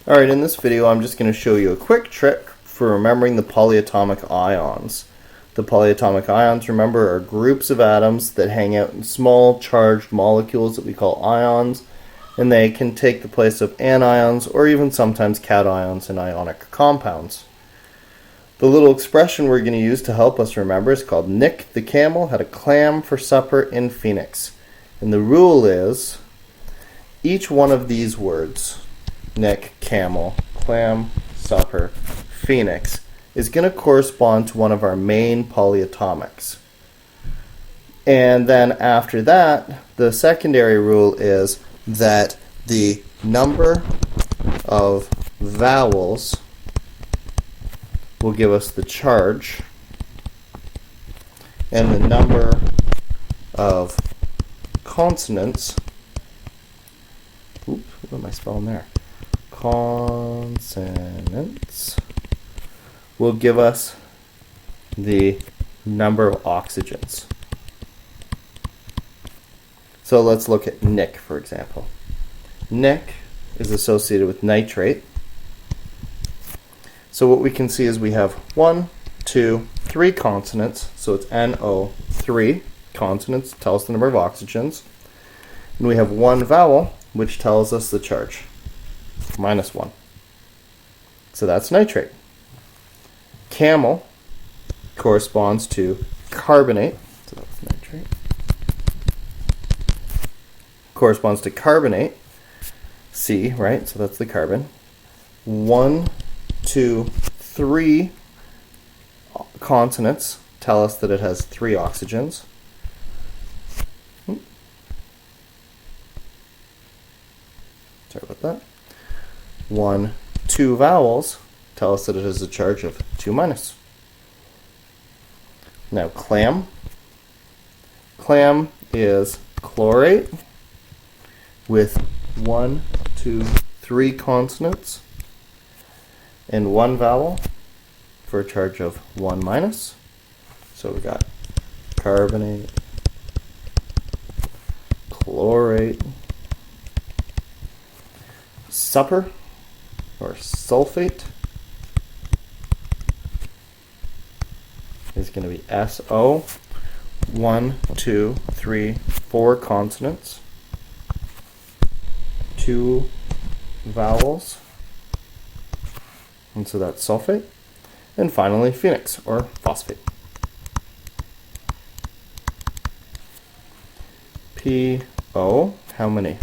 Alright, in this video I'm just going to show you a quick trick for remembering the polyatomic ions. The polyatomic ions, remember, are groups of atoms that hang out in small charged molecules that we call ions, and they can take the place of anions or even sometimes cations in ionic compounds. The little expression we're going to use to help us remember is called Nick the camel had a clam for supper in Phoenix. And the rule is each one of these words, Nick, camel, clam, supper, Phoenix, is going to correspond to one of our main polyatomics. And then after that, the secondary rule is that the number of vowels will give us the charge, and the number of consonants, what am I spelling there? Consonants will give us the number of oxygens. So let's look at Nick, for example. Nick is associated with nitrate. So what we can see is we have 1, 2, 3 consonants. So it's NO3 consonants, tell us the number of oxygens. And we have 1 vowel, which tells us the charge, -1. So that's nitrate. Camel corresponds to carbonate. So that's nitrate. Corresponds to carbonate. C, right? So that's the carbon. 1, 2, 3 consonants tell us that it has 3 oxygens. Sorry about that. 1, 2 vowels tell us that it has a charge of 2-. Now clam. Clam is chlorate with 1, 2, 3 consonants and 1 vowel for a charge of 1-. So we got carbonate, chlorate, supper or sulfate is going to be SO. 1, 2, 3, 4 consonants, 2 vowels, and so that's sulfate. And finally, Phoenix, or phosphate. PO, how many?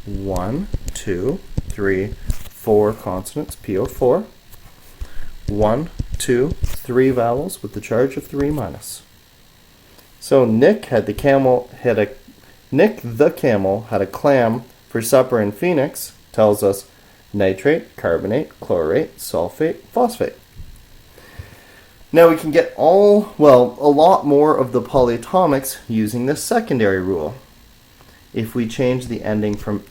1, 2, 3, 4 consonants, PO4. 1, 2, 3 vowels with the charge of 3-. So Nick the camel had a clam for supper in Phoenix tells us nitrate, carbonate, chlorate, sulfate, phosphate. Now we can get a lot more of the polyatomics using this secondary rule. If we change the ending from,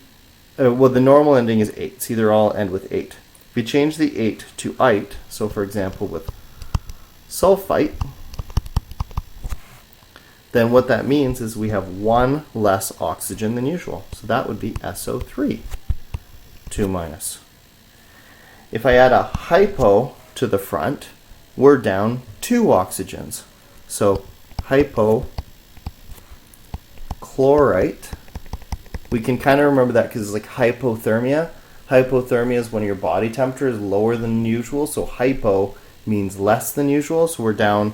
the normal ending is 8, so either all end with 8. If we change the 8 to ite, so for example with sulfite, then what that means is we have 1 less oxygen than usual. So that would be SO3, 2-. If I add a hypo to the front, we're down 2 oxygens. So hypochlorite, we can kind of remember that because it's like hypothermia. Hypothermia is when your body temperature is lower than usual, so hypo means less than usual, so we're down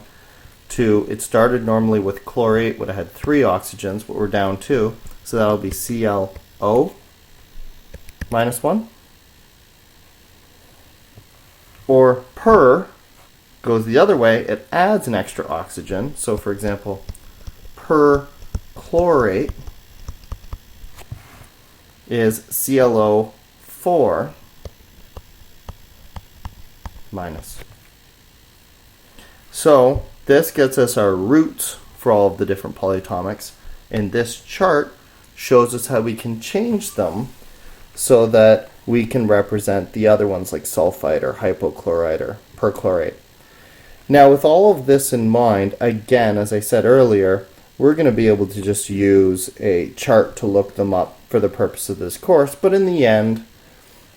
to, it started normally with chlorate, would have had 3 oxygens, but we're down 2, so that'll be ClO -1. Or per goes the other way, it adds an extra oxygen, so for example, perchlorate is ClO4-. So this gets us our roots for all of the different polyatomics, and this chart shows us how we can change them so that we can represent the other ones like sulfite or hypochlorite or perchlorate. Now with all of this in mind, again, as I said earlier, we're going to be able to just use a chart to look them up for the purpose of this course, but in the end,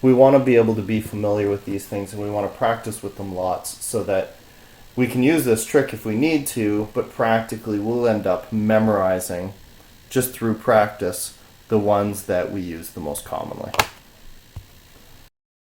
we want to be able to be familiar with these things, and we want to practice with them lots so that we can use this trick if we need to, but practically we'll end up memorizing, just through practice, the ones that we use the most commonly.